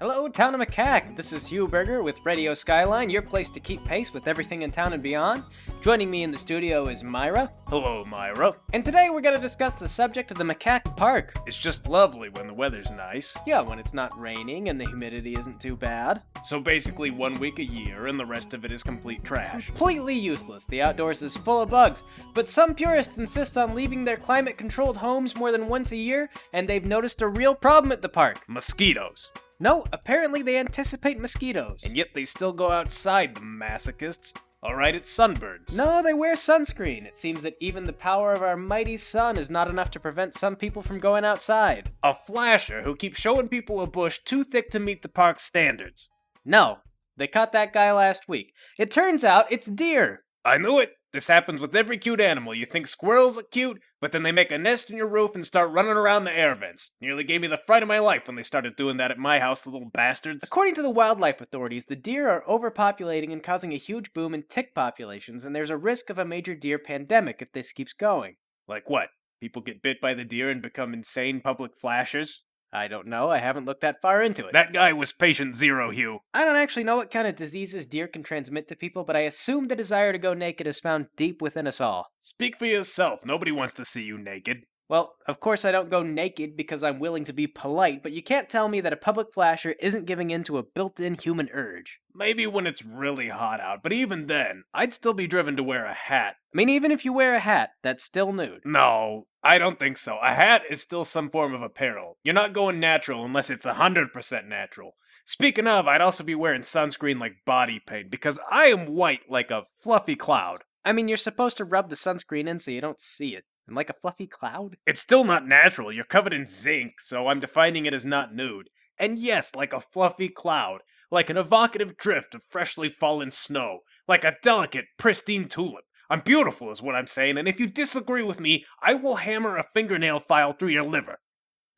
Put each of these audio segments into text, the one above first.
Hello, Town of Macaque. This is Hugh Berger with Radio Skyline, your place to keep pace with everything in town and beyond. Joining me in the studio is Myra. Hello, Myra. And today we're going to discuss the subject of the Macaque Park. It's just lovely when the weather's nice. Yeah, when it's not raining and the humidity isn't too bad. So basically 1 week a year and the rest of it is complete trash. Completely useless. The outdoors is full of bugs. But some purists insist on leaving their climate-controlled homes more than once a year, and they've noticed a real problem at the park. Mosquitoes. No, apparently they anticipate mosquitoes. And yet they still go outside, the masochists. Alright, it's sunburns. No, they wear sunscreen. It seems that even the power of our mighty sun is not enough to prevent some people from going outside. A flasher who keeps showing people a bush too thick to meet the park's standards. No, they caught that guy last week. It turns out it's deer. I knew it! This happens with every cute animal. You think squirrels are cute, but then they make a nest in your roof and start running around the air vents. Nearly gave me the fright of my life when they started doing that at my house, the little bastards. According to the wildlife authorities, the deer are overpopulating and causing a huge boom in tick populations, and there's a risk of a major deer pandemic if this keeps going. Like what? People get bit by the deer and become insane public flashers? I don't know, I haven't looked that far into it. That guy was patient zero, Hugh. I don't actually know what kind of diseases deer can transmit to people, but I assume the desire to go naked is found deep within us all. Speak for yourself. Nobody wants to see you naked. Well, of course I don't go naked because I'm willing to be polite, but you can't tell me that a public flasher isn't giving in to a built-in human urge. Maybe when it's really hot out, but even then, I'd still be driven to wear a hat. I mean, even if you wear a hat, that's still nude. No, I don't think so. A hat is still some form of apparel. You're not going natural unless it's 100% natural. Speaking of, I'd also be wearing sunscreen like body paint, because I am white like a fluffy cloud. I mean, you're supposed to rub the sunscreen in so you don't see it. And like a fluffy cloud? It's still not natural. You're covered in zinc, so I'm defining it as not nude. And yes, like a fluffy cloud. Like an evocative drift of freshly fallen snow. Like a delicate, pristine tulip. I'm beautiful is what I'm saying, and if you disagree with me, I will hammer a fingernail file through your liver.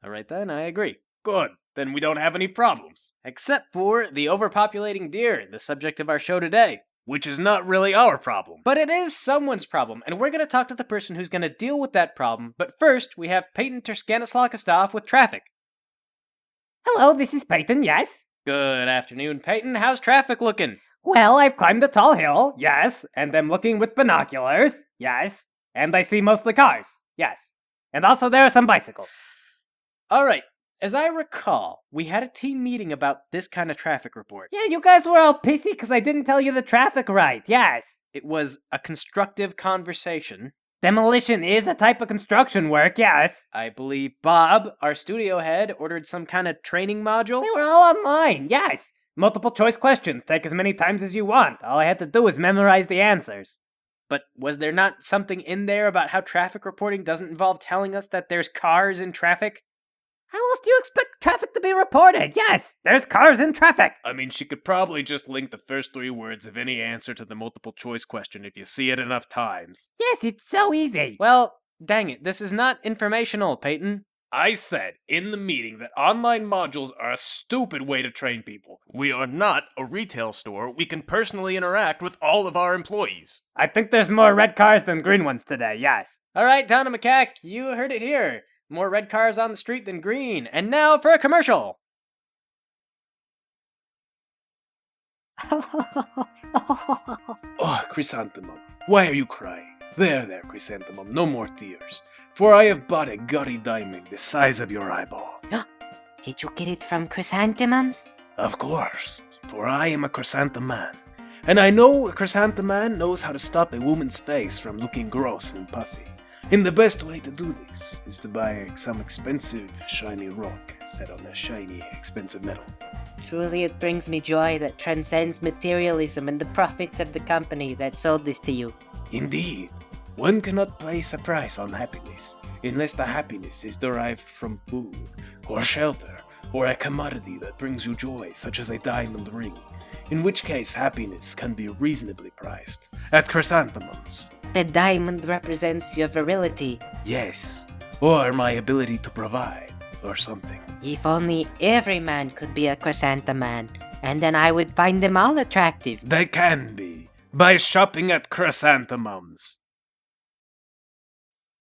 Alright then, I agree. Good. Then we don't have any problems. Except for the overpopulating deer, the subject of our show today. Which is not really our problem. But it is someone's problem, and we're going to talk to the person who's going to deal with that problem. But first, we have Peyton Terskanislakistoff with traffic. Hello, this is Peyton, yes? Good afternoon, Peyton. How's traffic looking? Well, I've climbed a tall hill, yes, and I'm looking with binoculars, yes, and I see mostly cars, yes. And also there are some bicycles. Alright, as I recall, we had a team meeting about this kind of traffic report. Yeah, you guys were all pissy because I didn't tell you the traffic right, yes. It was a constructive conversation. Demolition is a type of construction work, yes. I believe Bob, our studio head, ordered some kind of training module. They were all online, yes. Multiple choice questions, take as many times as you want. All I had to do is memorize the answers. But was there not something in there about how traffic reporting doesn't involve telling us that there's cars in traffic? How else do you expect traffic to be reported? Yes, there's cars in traffic. I mean, she could probably just link the first 3 words of any answer to the multiple choice question if you see it enough times. Yes, it's so easy. Well, dang it, this is not informational, Peyton. I said in the meeting that online modules are a stupid way to train people. We are not a retail store. We can personally interact with all of our employees. I think there's more red cars than green ones today, yes. Alright, Town of Macaque, you heard it here. More red cars on the street than green. And now for a commercial. Oh, chrysanthemum, why are you crying? There, chrysanthemum, no more tears. For I have bought a gaudy diamond the size of your eyeball. Did you get it from chrysanthemums? Of course, for I am a chrysanthemum man. And I know a chrysanthemum man knows how to stop a woman's face from looking gross and puffy. And the best way to do this is to buy some expensive, shiny rock set on a shiny, expensive metal. Truly it brings me joy that transcends materialism and the profits of the company that sold this to you. Indeed, one cannot place a price on happiness unless the happiness is derived from food, or shelter, or a commodity that brings you joy, such as a diamond ring, in which case happiness can be reasonably priced at chrysanthemums. The diamond represents your virility. Yes, or my ability to provide, or something. If only every man could be a chrysanthemum, and then I would find them all attractive. They can be, by shopping at chrysanthemums.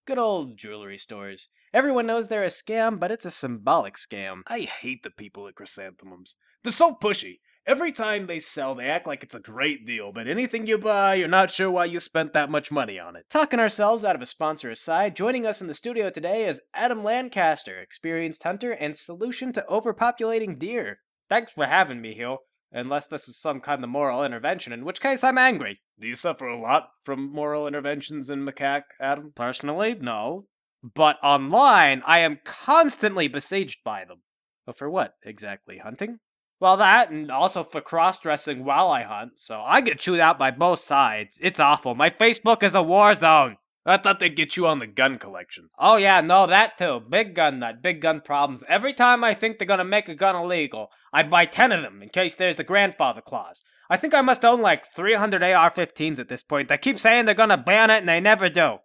Good old jewelry stores. Everyone knows they're a scam, but it's a symbolic scam. I hate the people at Chrysanthemums. They're so pushy. Every time they sell, they act like it's a great deal, but anything you buy, you're not sure why you spent that much money on it. Talking ourselves out of a sponsor aside, joining us in the studio today is Adam Lancaster, experienced hunter and solution to overpopulating deer. Thanks for having me, Hugh. Unless this is some kind of moral intervention, in which case I'm angry. Do you suffer a lot from moral interventions in macaque, Adam? Personally, no. But online, I am constantly besieged by them. But for what, exactly? Hunting? Well, that, and also for cross-dressing while I hunt, so I get chewed out by both sides. It's awful. My Facebook is a war zone. I thought they'd get you on the gun collection. Oh yeah, no, that too. Big gun nut, big gun problems. Every time I think they're gonna make a gun illegal, I buy 10 of them in case there's the grandfather clause. I think I must own like 300 AR-15s at this point. They keep saying they're gonna ban it and they never do.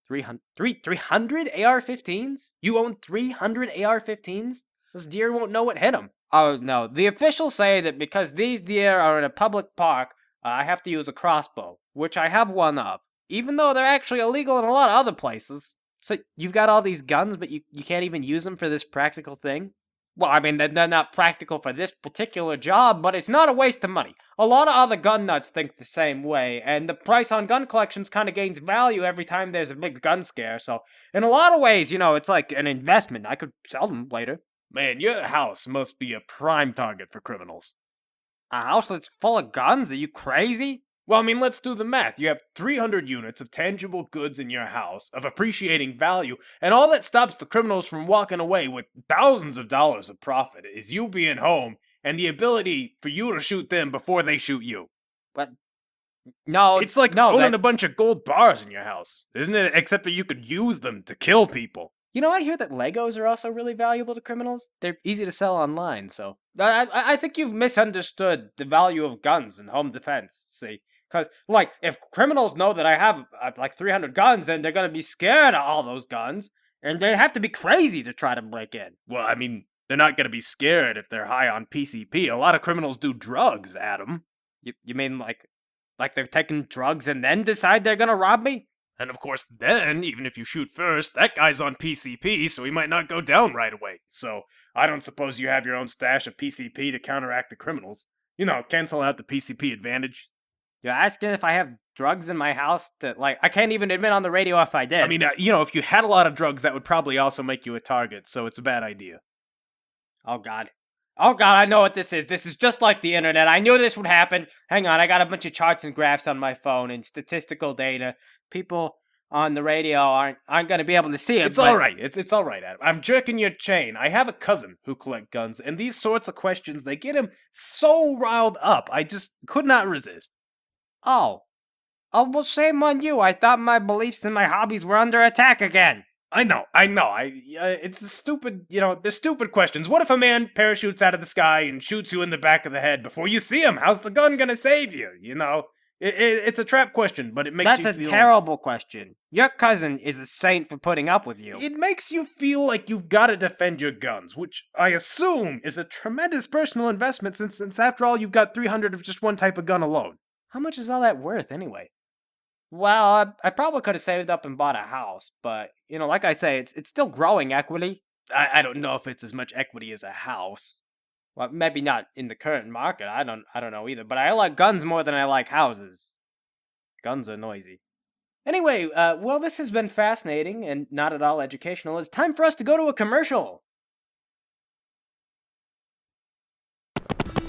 300 AR-15s? You own 300 AR-15s? This deer won't know what hit them. Oh no, the officials say that because these deer are in a public park, I have to use a crossbow, which I have one of. Even though they're actually illegal in a lot of other places. So you've got all these guns, but you can't even use them for this practical thing? Well, I mean, they're not practical for this particular job, but it's not a waste of money. A lot of other gun nuts think the same way, and the price on gun collections kind of gains value every time there's a big gun scare, so in a lot of ways, it's like an investment. I could sell them later. Man, your house must be a prime target for criminals. A house that's full of guns? Are you crazy? Well, I mean, let's do the math. You have 300 units of tangible goods in your house, of appreciating value, and all that stops the criminals from walking away with thousands of dollars of profit is you being home and the ability for you to shoot them before they shoot you. But no, it's like owning a bunch of gold bars in your house, isn't it? Except that you could use them to kill people. I hear that Legos are also really valuable to criminals. They're easy to sell online, so I think you've misunderstood the value of guns in home defense, see? Because, if criminals know that I have, 300 guns, then they're going to be scared of all those guns, and they have to be crazy to try to break in. Well, I mean, they're not going to be scared if they're high on PCP. A lot of criminals do drugs, Adam. You mean, like they're taking drugs and then decide they're going to rob me? And of course, then, even if you shoot first, that guy's on PCP, so he might not go down right away. So, I don't suppose you have your own stash of PCP to counteract the criminals. Cancel out the PCP advantage. You're asking if I have drugs in my house that, I can't even admit on the radio if I did. I mean, if you had a lot of drugs, that would probably also make you a target, so it's a bad idea. Oh, God. Oh, God, I know what this is. This is just like the internet. I knew this would happen. Hang on, I got a bunch of charts and graphs on my phone and statistical data. People on the radio aren't going to be able to see it. It's all right. It's all right, Adam. I'm jerking your chain. I have a cousin who collects guns, and these sorts of questions, they get him so riled up. I just could not resist. Oh, well, shame on you. I thought my beliefs and my hobbies were under attack again. I know. It's a stupid, they're stupid questions. What if a man parachutes out of the sky and shoots you in the back of the head before you see him? How's the gun gonna save you? It's a trap question, but it makes you feel... That's a terrible question. Your cousin is a saint for putting up with you. It makes you feel like you've got to defend your guns, which I assume is a tremendous personal investment since after all, you've got 300 of just one type of gun alone. How much is all that worth, anyway? Well, I probably could have saved up and bought a house, but, like I say, it's still growing equity. I don't know if it's as much equity as a house. Well, maybe not in the current market. I don't know either, but I like guns more than I like houses. Guns are noisy. Anyway, well, this has been fascinating and not at all educational. It's time for us to go to a commercial.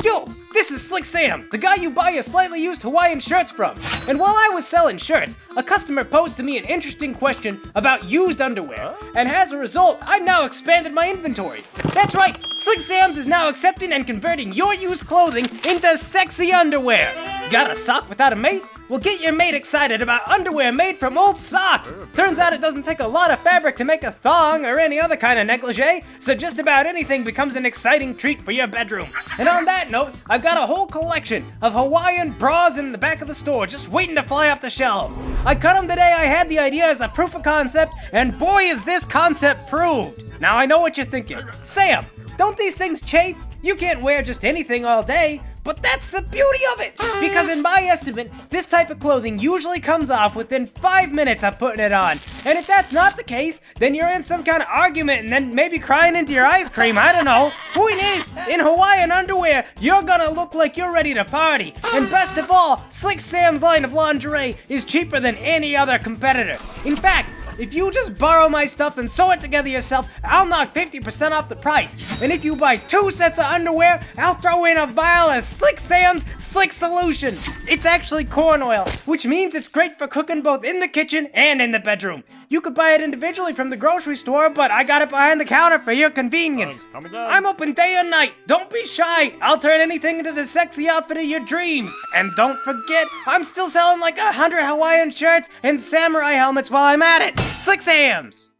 Yo, this is Slick Sam, the guy you buy your slightly used Hawaiian shirts from. And while I was selling shirts, a customer posed to me an interesting question about used underwear. And as a result, I've now expanded my inventory. That's right, Slick Sam's is now accepting and converting your used clothing into sexy underwear. Got a sock without a mate? Well, get your mate excited about underwear made from old socks. Turns out it doesn't take a lot of fabric to make a thong or any other kind of negligee, so just about anything becomes an exciting treat for your bedroom. And on that note, I've got a whole collection of Hawaiian bras in the back of the store just waiting to fly off the shelves. I cut them today. I had the idea as a proof of concept, and boy is this concept proved. Now I know what you're thinking. Sam, don't these things chafe? You can't wear just anything all day. But that's the beauty of it! Because in my estimate, this type of clothing usually comes off within 5 minutes of putting it on. And if that's not the case, then you're in some kind of argument and then maybe crying into your ice cream, I don't know. Point is, in Hawaiian underwear, you're gonna look like you're ready to party. And best of all, Slick Sam's line of lingerie is cheaper than any other competitor. In fact, if you just borrow my stuff and sew it together yourself, I'll knock 50% off the price. And if you buy 2 sets of underwear, I'll throw in a vial of Slick Sam's Slick Solution. It's actually corn oil, which means it's great for cooking both in the kitchen and in the bedroom. You could buy it individually from the grocery store, but I got it behind the counter for your convenience. I'm open day and night. Don't be shy. I'll turn anything into the sexy outfit of your dreams. And don't forget, I'm still selling like 100 Hawaiian shirts and samurai helmets while I'm at it. Slick Sam's!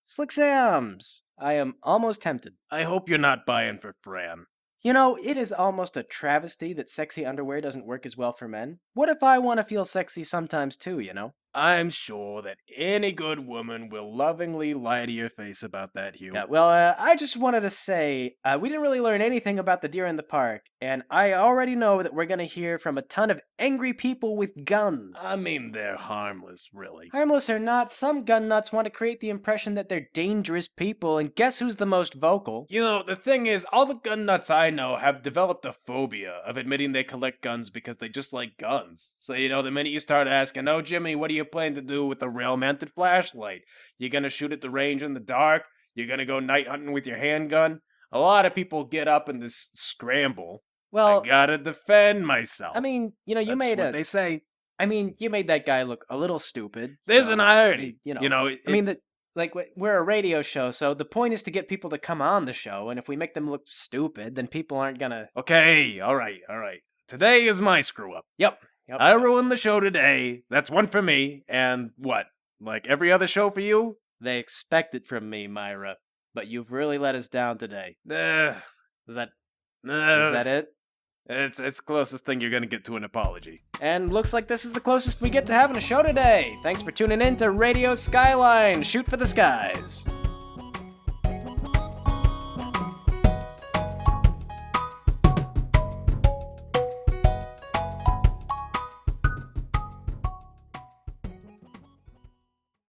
Slick Sam's. I am almost tempted. I hope you're not buying for Fran. You know, it is almost a travesty that sexy underwear doesn't work as well for men. What if I want to feel sexy sometimes too, you know? I'm sure that any good woman will lovingly lie to your face about that, Hugh. Yeah, well, I just wanted to say, we didn't really learn anything about the deer in the park, and I already know that we're gonna hear from a ton of angry people with guns. I mean, they're harmless, really. Harmless or not, some gun nuts want to create the impression that they're dangerous people, and guess who's the most vocal? You know, the thing is, all the gun nuts I know have developed a phobia of admitting they collect guns because they just like guns. So, you know, the minute you start asking, oh, Jimmy, what do you plan to do with a rail-mounted flashlight? You gonna shoot at the range in the dark? You gonna go night hunting with your handgun? A lot of people get up in this scramble. Well, I gotta defend myself. I mean, you know, you That's made what they say. I mean, you made that guy look a little stupid. There's so, an irony. You know, I mean, it's- we're a radio show, so the point is to get people to come on the show, and if we make them look stupid, then people aren't gonna... Okay, all right. Today is my screw-up. Yep. I ruined the show today. That's one for me. And what? Like every other show for you? They expect it from me, Myra, but you've really let us down today. Is that it? It's the closest thing you're gonna get to an apology. And looks like this is the closest we get to having a show today. Thanks for tuning in to Radio Skyline. Shoot for the skies.